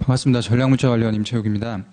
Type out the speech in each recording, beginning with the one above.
반갑습니다. 전략물자 관련 임채욱입니다.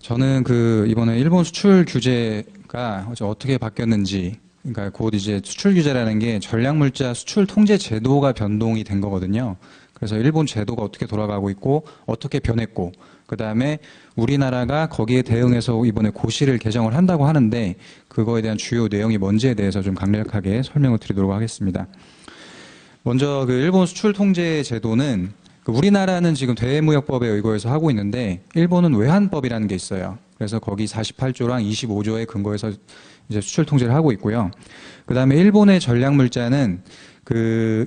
저는 이번에 일본 수출 규제가 어떻게 바뀌었는지, 그러니까 곧 이제 수출 규제라는 게 전략물자 수출 통제 제도가 변동이 된 거거든요. 그래서 일본 제도가 어떻게 돌아가고 있고, 어떻게 변했고, 그 다음에 우리나라가 거기에 대응해서 이번에 고시를 개정을 한다고 하는데, 그거에 대한 주요 내용이 뭔지에 대해서 좀 강력하게 설명을 드리도록 하겠습니다. 먼저 일본 수출 통제 제도는 우리나라는 지금 대외무역법에 의거해서 하고 있는데 일본은 외환법이라는 게 있어요. 그래서 거기 48조랑 25조에 근거해서 이제 수출 통제를 하고 있고요. 그 다음에 일본의 전략물자는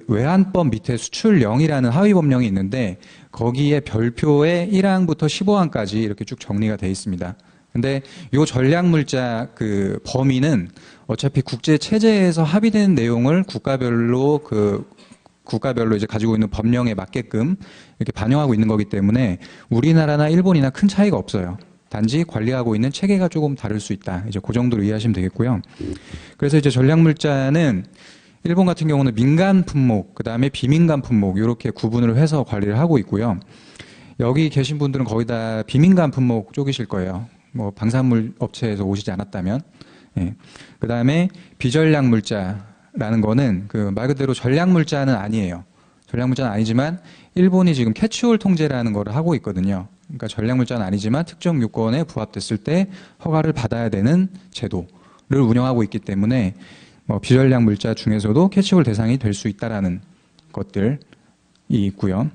외환법 밑에 수출령이라는 하위법령이 있는데 거기에 별표에 1항부터 15항까지 이렇게 쭉 정리가 되어 있습니다. 근데 요 전략물자 범위는 어차피 국제 체제에서 합의된 내용을 국가별로 이제 가지고 있는 법령에 맞게끔 이렇게 반영하고 있는 거기 때문에 우리나라나 일본이나 큰 차이가 없어요. 단지 관리하고 있는 체계가 조금 다를 수 있다. 이제 그 정도로 이해하시면 되겠고요. 그래서 이제 전략물자는 일본 같은 경우는 민간 품목, 그 다음에 비민간 품목 이렇게 구분을 해서 관리를 하고 있고요. 여기 계신 분들은 거의 다 비민간 품목 쪽이실 거예요. 뭐 방산물 업체에서 오시지 않았다면. 예. 그 다음에 비전략물자라는 거는 말 그대로 전략물자는 아니에요. 전략물자는 아니지만 일본이 지금 캐치홀 통제라는 거를 하고 있거든요. 그러니까 전략물자는 아니지만 특정 요건에 부합됐을 때 허가를 받아야 되는 제도를 운영하고 있기 때문에 비전략물자 중에서도 캐치홀 대상이 될 수 있다라는 것들이 있고요.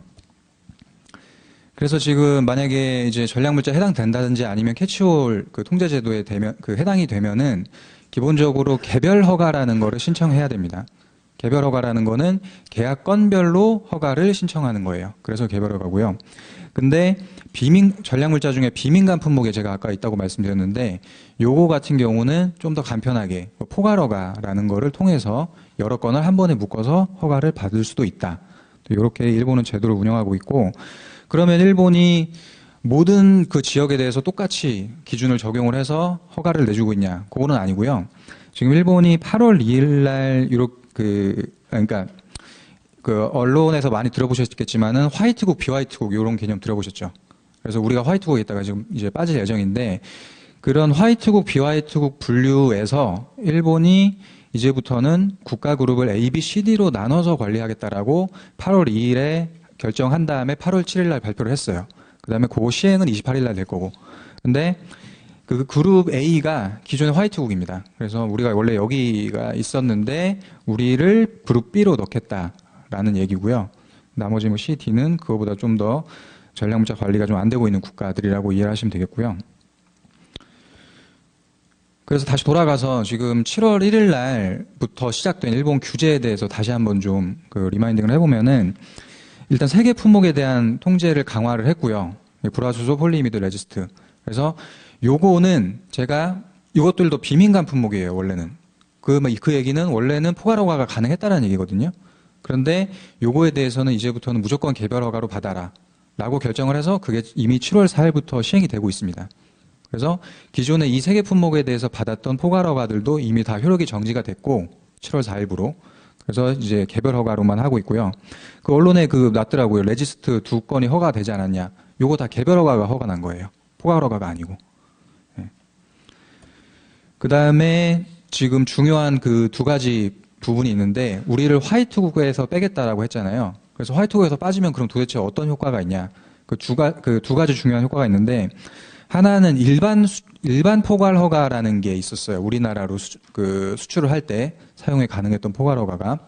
그래서 지금 만약에 이제 전략물자에 해당된다든지 아니면 캐치홀 통제 제도에 해당이 되면은 기본적으로 개별 허가라는 거를 신청해야 됩니다. 개별 허가라는 거는 계약 건별로 허가를 신청하는 거예요. 그래서 개별 허가고요. 근데 전략물자 중에 비민간 품목에 제가 아까 있다고 말씀드렸는데 요거 같은 경우는 좀 더 간편하게 포괄 허가라는 거를 통해서 여러 건을 한 번에 묶어서 허가를 받을 수도 있다. 이렇게 일본은 제도를 운영하고 있고, 그러면 일본이 모든 그 지역에 대해서 똑같이 기준을 적용을 해서 허가를 내주고 있냐? 그거는 아니고요. 지금 일본이 8월 2일 날 그러니까 언론에서 많이 들어보셨겠지만은 화이트국, 비화이트국 이런 개념 들어보셨죠? 그래서 우리가 화이트국에 있다가 지금 이제 빠질 예정인데 그런 화이트국, 비화이트국 분류에서 일본이 이제부터는 국가 그룹을 A, B, C, D로 나눠서 관리하겠다라고 8월 2일에 결정한 다음에 8월 7일 날 발표를 했어요. 그 다음에 그거 시행은 28일 날 될 거고. 근데 그룹 A가 기존의 화이트국입니다. 그래서 우리가 원래 여기가 있었는데 우리를 그룹 B로 넣겠다라는 얘기고요. 나머지 C, D는 그거보다 좀 더 전략물자 관리가 좀 안 되고 있는 국가들이라고 이해를 하시면 되겠고요. 그래서 다시 돌아가서 지금 7월 1일 날부터 시작된 일본 규제에 대해서 다시 한번 좀 리마인딩을 해보면은 일단 세계 품목에 대한 통제를 강화를 했고요. 불화수소, 폴리이미드, 레지스트. 그래서 요거는 이것들도 비민간 품목이에요, 원래는. 그 얘기는 원래는 포괄 허가가 가능했다라는 얘기거든요. 그런데 요거에 대해서는 이제부터는 무조건 개별 허가로 받아라. 라고 결정을 해서 그게 이미 7월 4일부터 시행이 되고 있습니다. 그래서 기존에 이 세계 품목에 대해서 받았던 포괄 허가들도 이미 다 효력이 정지가 됐고, 7월 4일부로. 그래서 이제 개별 허가로만 하고 있고요. 언론에 났더라고요. 레지스트 2건이 허가되지 않았냐. 요거 다 개별 허가가 허가난 거예요. 포괄 허가가 아니고. 네. 그 다음에 지금 중요한 2가지 부분이 있는데 우리를 화이트국에서 빼겠다라고 했잖아요. 그래서 화이트국에서 빠지면 그럼 도대체 어떤 효과가 있냐. 두 가지 중요한 효과가 있는데 하나는 일반 포괄 허가라는 게 있었어요. 우리나라로 수출을 할 때 사용이 가능했던 포괄 허가가.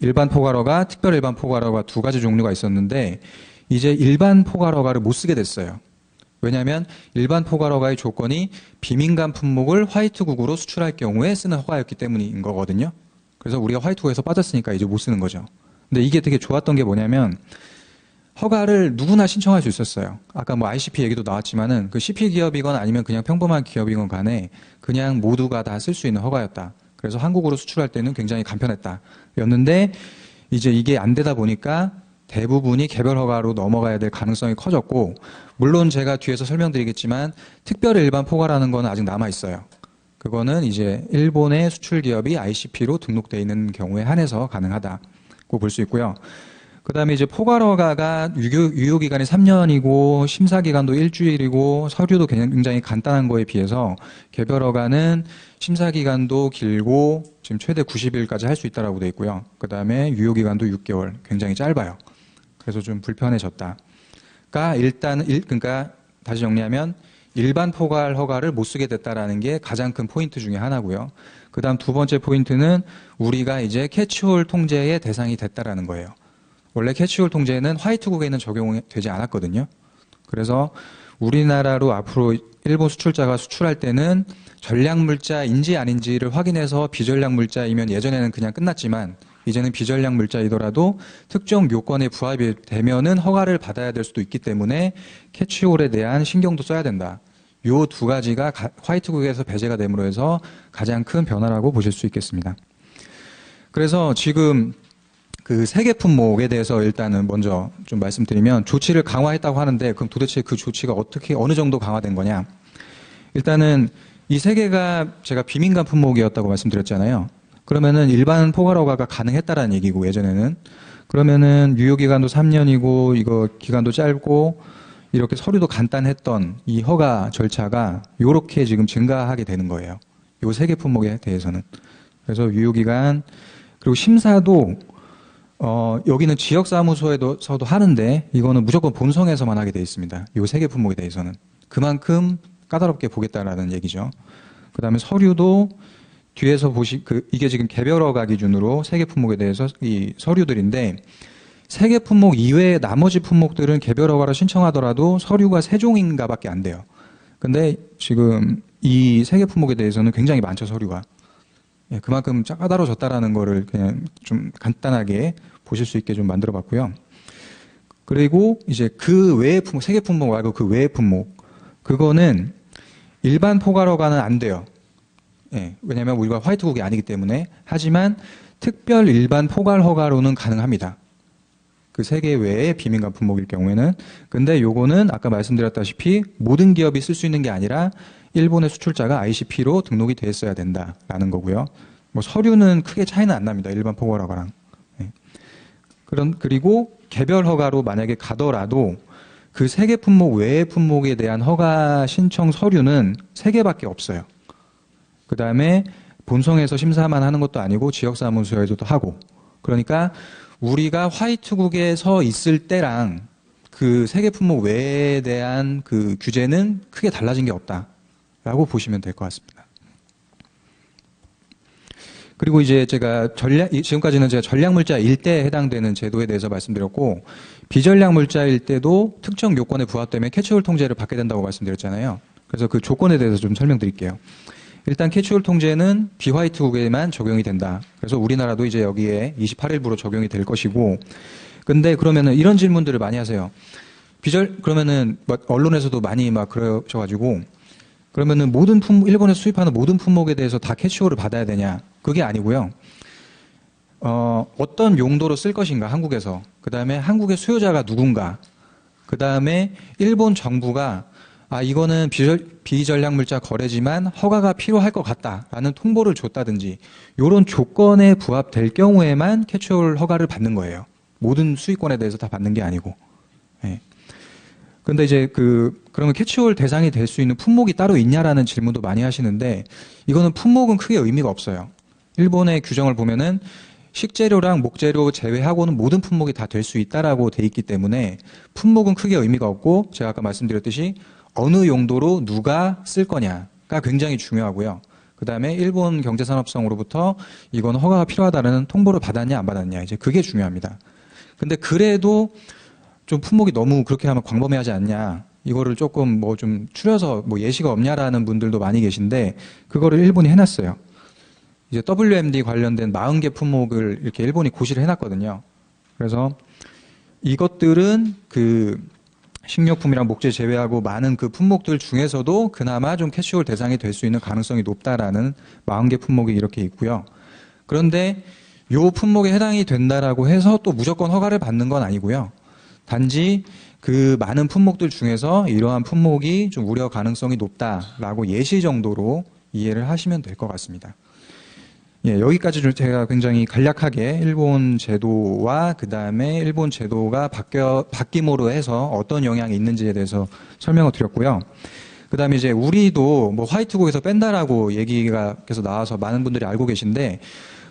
일반 포괄 허가, 특별 일반 포괄 허가 2가지 종류가 있었는데 이제 일반 포괄 허가를 못 쓰게 됐어요. 왜냐하면 일반 포괄 허가의 조건이 비민간 품목을 화이트국으로 수출할 경우에 쓰는 허가였기 때문인 거거든요. 그래서 우리가 화이트국에서 빠졌으니까 이제 못 쓰는 거죠. 근데 이게 되게 좋았던 게 뭐냐면 허가를 누구나 신청할 수 있었어요. 아까 ICP 얘기도 나왔지만은 CP 기업이건 아니면 그냥 평범한 기업이건 간에 그냥 모두가 다 쓸 수 있는 허가였다. 그래서 한국으로 수출할 때는 굉장히 간편했다. 였는데 이제 이게 안 되다 보니까 대부분이 개별 허가로 넘어가야 될 가능성이 커졌고, 물론 제가 뒤에서 설명드리겠지만 특별 일반 포괄하는 건 아직 남아 있어요. 그거는 이제 일본의 수출 기업이 ICP로 등록되어 있는 경우에 한해서 가능하다고 볼 수 있고요. 그다음에 이제 포괄허가가 유효기간이 3년이고 심사기간도 일주일이고 서류도 굉장히 간단한 거에 비해서 개별허가는 심사기간도 길고 지금 최대 90일까지 할 수 있다라고 돼 있고요. 그다음에 유효기간도 6개월, 굉장히 짧아요. 그래서 좀 불편해졌다. 그러니까 다시 정리하면 일반 포괄 허가를 못 쓰게 됐다라는 게 가장 큰 포인트 중에 하나고요. 그다음 두 번째 포인트는 우리가 이제 캐치홀 통제의 대상이 됐다라는 거예요. 원래 캐치홀 통제는 화이트국에는 적용되지 않았거든요. 그래서 우리나라로 앞으로 일본 수출자가 수출할 때는 전략물자인지 아닌지를 확인해서 비전략물자이면 예전에는 그냥 끝났지만 이제는 비전략물자이더라도 특정 요건에 부합이 되면은 허가를 받아야 될 수도 있기 때문에 캐치홀에 대한 신경도 써야 된다. 요 두 가지가 화이트국에서 배제가 됨으로 해서 가장 큰 변화라고 보실 수 있겠습니다. 그래서 지금 그 세계 품목에 대해서 일단은 먼저 좀 말씀드리면 조치를 강화했다고 하는데 그럼 도대체 그 조치가 어느 정도 강화된 거냐? 일단은 이 세 개가 제가 비민간 품목이었다고 말씀드렸잖아요. 그러면은 일반 포괄허가가 가능했다라는 얘기고 예전에는 그러면은 유효기간도 3년이고 이거 기간도 짧고 이렇게 서류도 간단했던 이 허가 절차가 요렇게 지금 증가하게 되는 거예요. 요 세 개 품목에 대해서는. 그래서 유효기간 그리고 심사도 여기는 지역사무소에서도 하는데 이거는 무조건 본성에서만 하게 돼 있습니다. 요 세 개 품목에 대해서는. 그만큼 까다롭게 보겠다라는 얘기죠. 그 다음에 서류도 뒤에서 이게 지금 개별허가 기준으로 세 개 품목에 대해서 이 서류들인데 세 개 품목 이외의 나머지 품목들은 개별허가로 신청하더라도 서류가 세 종인가 밖에 안 돼요. 근데 지금 이 세 개 품목에 대해서는 굉장히 많죠, 서류가. 예, 그만큼 까다로워졌다라는 거를 그냥 좀 간단하게 보실 수 있게 좀 만들어 봤고요. 그리고 이제 그 외의 품목, 세 개 품목 말고 그 외의 품목, 그거는 일반 포괄허가는 안 돼요. 예, 왜냐하면 우리가 화이트국이 아니기 때문에. 하지만 특별 일반 포괄허가로는 가능합니다. 그 세 개 외의 비민간 품목일 경우에는. 근데 요거는 아까 말씀드렸다시피 모든 기업이 쓸 수 있는 게 아니라 일본의 수출자가 ICP로 등록이 돼 있어야 된다라는 거고요. 뭐 서류는 크게 차이는 안 납니다. 일반 포괄허가랑. 예. 그리고 개별 허가로 만약에 가더라도 그 세 개 품목 외의 품목에 대한 허가 신청 서류는 세 개밖에 없어요. 그 다음에 본성에서 심사만 하는 것도 아니고 지역사무소에서도 하고. 그러니까 우리가 화이트국에서 있을 때랑 그 세 개 품목 외에 대한 그 규제는 크게 달라진 게 없다라고 보시면 될 것 같습니다. 그리고 이제 제가 지금까지는 제가 전략물자일 때 해당되는 제도에 대해서 말씀드렸고, 비전략물자일 때도 특정 요건에 부합되면 캐치홀 통제를 받게 된다고 말씀드렸잖아요. 그래서 그 조건에 대해서 좀 설명드릴게요. 일단 캐치홀 통제는 비화이트국에만 적용이 된다. 그래서 우리나라도 이제 여기에 28일부로 적용이 될 것이고, 근데 그러면은 이런 질문들을 많이 하세요. 그러면은 언론에서도 많이 막 그러셔가지고, 그러면은 일본에서 수입하는 모든 품목에 대해서 다 캐치홀을 받아야 되냐? 그게 아니고요. 어떤 용도로 쓸 것인가, 한국에서. 그 다음에 한국의 수요자가 누군가. 그 다음에 일본 정부가 이거는 비전략물자 거래지만 허가가 필요할 것 같다라는 통보를 줬다든지 이런 조건에 부합될 경우에만 캐치홀 허가를 받는 거예요. 모든 수익권에 대해서 다 받는 게 아니고. 예. 근데 이제 그러면 캐치홀 대상이 될 수 있는 품목이 따로 있냐라는 질문도 많이 하시는데 이거는 품목은 크게 의미가 없어요. 일본의 규정을 보면은 식재료랑 목재료 제외하고는 모든 품목이 다 될 수 있다라고 돼 있기 때문에 품목은 크게 의미가 없고 제가 아까 말씀드렸듯이 어느 용도로 누가 쓸 거냐가 굉장히 중요하고요. 그 다음에 일본 경제산업성으로부터 이건 허가가 필요하다는 통보를 받았냐 안 받았냐 이제 그게 중요합니다. 근데 그래도 좀 품목이 너무 그렇게 하면 광범위하지 않냐 이거를 조금 뭐 좀 추려서 뭐 예시가 없냐라는 분들도 많이 계신데 그거를 일본이 해놨어요. 이제 WMD 관련된 40개 품목을 이렇게 일본이 고시를 해놨거든요. 그래서 이것들은 식료품이랑 목재 제외하고 많은 그 품목들 중에서도 그나마 좀 캐치홀 대상이 될 수 있는 가능성이 높다라는 40개 품목이 이렇게 있고요. 그런데 요 품목에 해당이 된다라고 해서 또 무조건 허가를 받는 건 아니고요. 단지 그 많은 품목들 중에서 이러한 품목이 좀 우려 가능성이 높다라고 예시 정도로 이해를 하시면 될 것 같습니다. 예, 여기까지 좀 제가 굉장히 간략하게 일본 제도와 그 다음에 일본 제도가 바뀜으로 해서 어떤 영향이 있는지에 대해서 설명을 드렸고요. 그 다음에 이제 우리도 뭐 화이트국에서 뺀다라고 얘기가 계속 나와서 많은 분들이 알고 계신데,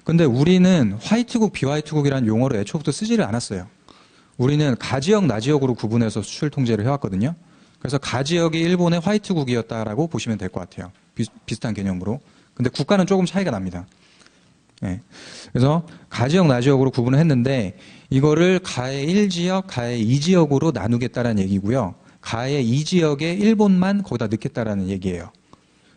근데 우리는 화이트국, 비화이트국이라는 용어를 애초부터 쓰지를 않았어요. 우리는 가지역, 나지역으로 구분해서 수출 통제를 해왔거든요. 그래서 가지역이 일본의 화이트국이었다라고 보시면 될 것 같아요. 비슷한 개념으로. 근데 국가는 조금 차이가 납니다. 네. 그래서 가지역, 나지역으로 구분을 했는데 이거를 가해 1지역, 가해 2지역으로 나누겠다라는 얘기고요. 가해 2지역에 일본만 거기다 넣겠다라는 얘기예요.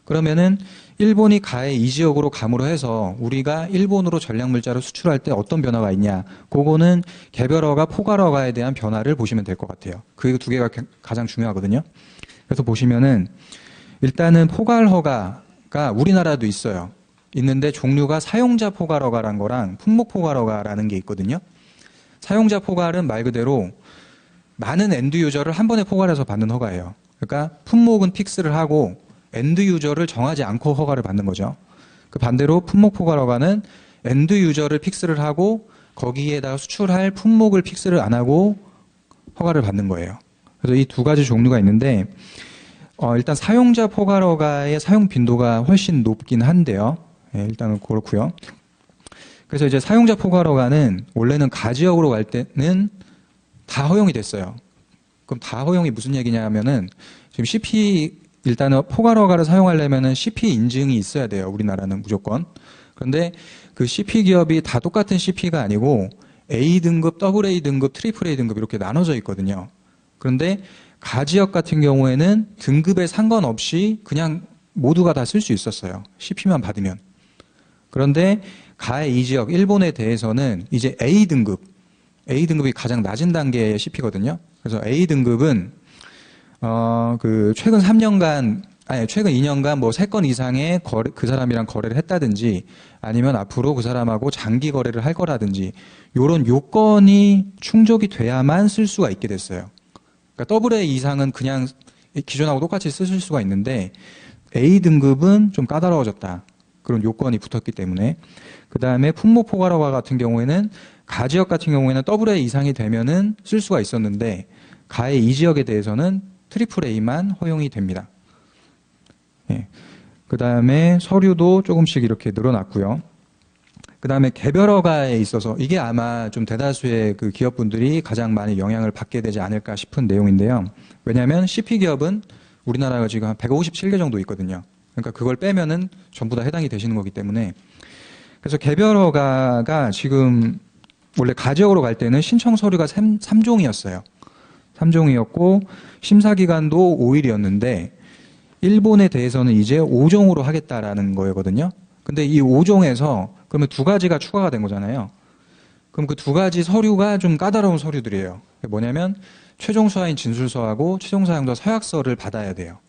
그러면은 일본이 가해 2지역으로 감으로 해서 우리가 일본으로 전략물자를 수출할 때 어떤 변화가 있냐, 그거는 개별허가, 포괄허가에 대한 변화를 보시면 될 것 같아요. 그 두 개가 가장 중요하거든요. 그래서 보시면은 일단은 포괄허가가 우리나라도 있어요. 있는데 종류가 사용자 포괄허가란 거랑 품목 포괄허가라는 게 있거든요. 사용자 포괄은 말 그대로 많은 엔드 유저를 한 번에 포괄해서 받는 허가예요. 그러니까 품목은 픽스를 하고 엔드 유저를 정하지 않고 허가를 받는 거죠. 그 반대로 품목 포괄 허가는 엔드 유저를 픽스를 하고 거기에다가 수출할 품목을 픽스를 안 하고 허가를 받는 거예요. 그래서 이 두 가지 종류가 있는데 일단 사용자 포괄 허가의 사용 빈도가 훨씬 높긴 한데요. 예, 일단은 그렇고요. 그래서 이제 사용자 포괄 허가는 원래는 가지역으로 갈 때는 다 허용이 됐어요. 그럼 다 허용이 무슨 얘기냐면은 지금 CP 일단은 포괄 허가를 사용하려면은 CP 인증이 있어야 돼요. 우리나라는 무조건. 그런데 그 CP 기업이 다 똑같은 CP가 아니고 A 등급, AA 등급, AAA 등급 이렇게 나눠져 있거든요. 그런데 가지역 같은 경우에는 등급에 상관없이 그냥 모두가 다 쓸 수 있었어요. CP만 받으면. 그런데 가해 2지역, 일본에 대해서는 이제 A 등급이 가장 낮은 단계의 CP거든요. 그래서 A 등급은 최근 3년간, 최근 2년간 뭐 3건 이상의 그 사람이랑 거래를 했다든지 아니면 앞으로 그 사람하고 장기 거래를 할 거라든지 요런 요건이 충족이 돼야만 쓸 수가 있게 됐어요. 그러니까 AA 이상은 그냥 기존하고 똑같이 쓰실 수가 있는데 A 등급은 좀 까다로워졌다. 그런 요건이 붙었기 때문에. 그 다음에 품목 포괄 허가 같은 경우에는 가지역 같은 경우에는 AA 이상이 되면은 쓸 수가 있었는데 가해 2지역에 대해서는 AAA만 허용이 됩니다. 예. 그 다음에 서류도 조금씩 이렇게 늘어났고요. 그 다음에 개별 허가에 있어서 이게 아마 좀 대다수의 그 기업분들이 가장 많이 영향을 받게 되지 않을까 싶은 내용인데요. 왜냐하면 CP 기업은 우리나라가 지금 한 157개 정도 있거든요. 그러니까 그걸 빼면은 전부 다 해당이 되시는 거기 때문에. 그래서 개별 허가가 지금 원래 가지역으로 갈 때는 신청 서류가 3종이었어요. 3종이었고 심사기간도 5일이었는데 일본에 대해서는 이제 5종으로 하겠다라는 거거든요. 근데 이 5종에서 그러면 2가지가 추가가 된 거잖아요. 그럼 그 2가지 서류가 좀 까다로운 서류들이에요. 뭐냐면 최종 수하인 진술서하고 최종 사용자 서약서를 받아야 돼요.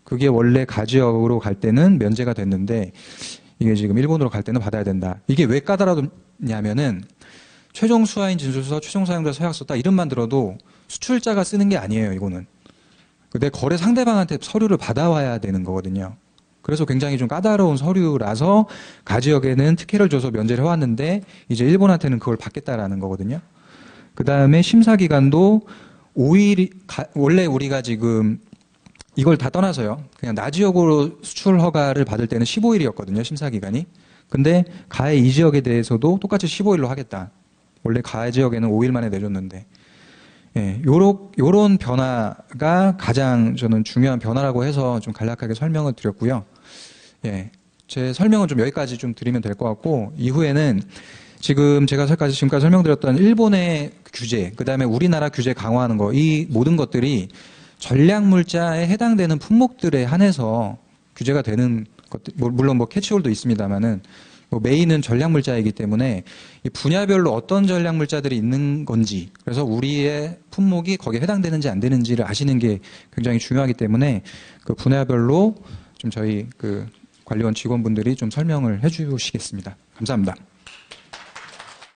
그게 원래 가지역으로 갈 때는 면제가 됐는데 이게 지금 일본으로 갈 때는 받아야 된다. 이게 왜 까다롭냐면은 최종 수하인 진술서, 최종 사용자 서약서 딱 이름만 들어도 수출자가 쓰는 게 아니에요, 이거는. 내 거래 상대방한테 서류를 받아와야 되는 거거든요. 그래서 굉장히 좀 까다로운 서류라서 가지역에는 특혜를 줘서 면제를 해왔는데 이제 일본한테는 그걸 받겠다라는 거거든요. 그 다음에 심사기간도 5일이, 원래 우리가 지금 이걸 다 떠나서요. 그냥 나지역으로 수출 허가를 받을 때는 15일이었거든요, 심사기간이. 근데 가해 2지역에 대해서도 똑같이 15일로 하겠다. 원래 가해 지역에는 5일 만에 내줬는데. 예, 요런 변화가 가장 저는 중요한 변화라고 해서 좀 간략하게 설명을 드렸고요. 예, 제 설명은 좀 여기까지 좀 드리면 될 것 같고, 이후에는 지금 제가 지금까지 설명드렸던 일본의 규제, 그 다음에 우리나라 규제 강화하는 거, 이 모든 것들이 전략물자에 해당되는 품목들에 한해서 규제가 되는 것들, 물론 뭐 캐치홀도 있습니다만은, 메인은 전략물자이기 때문에 이 분야별로 어떤 전략물자들이 있는 건지, 그래서 우리의 품목이 거기에 해당되는지 안 되는지를 아시는 게 굉장히 중요하기 때문에 그 분야별로 좀 저희 그 관리원 직원분들이 좀 설명을 해 주시겠습니다. 감사합니다.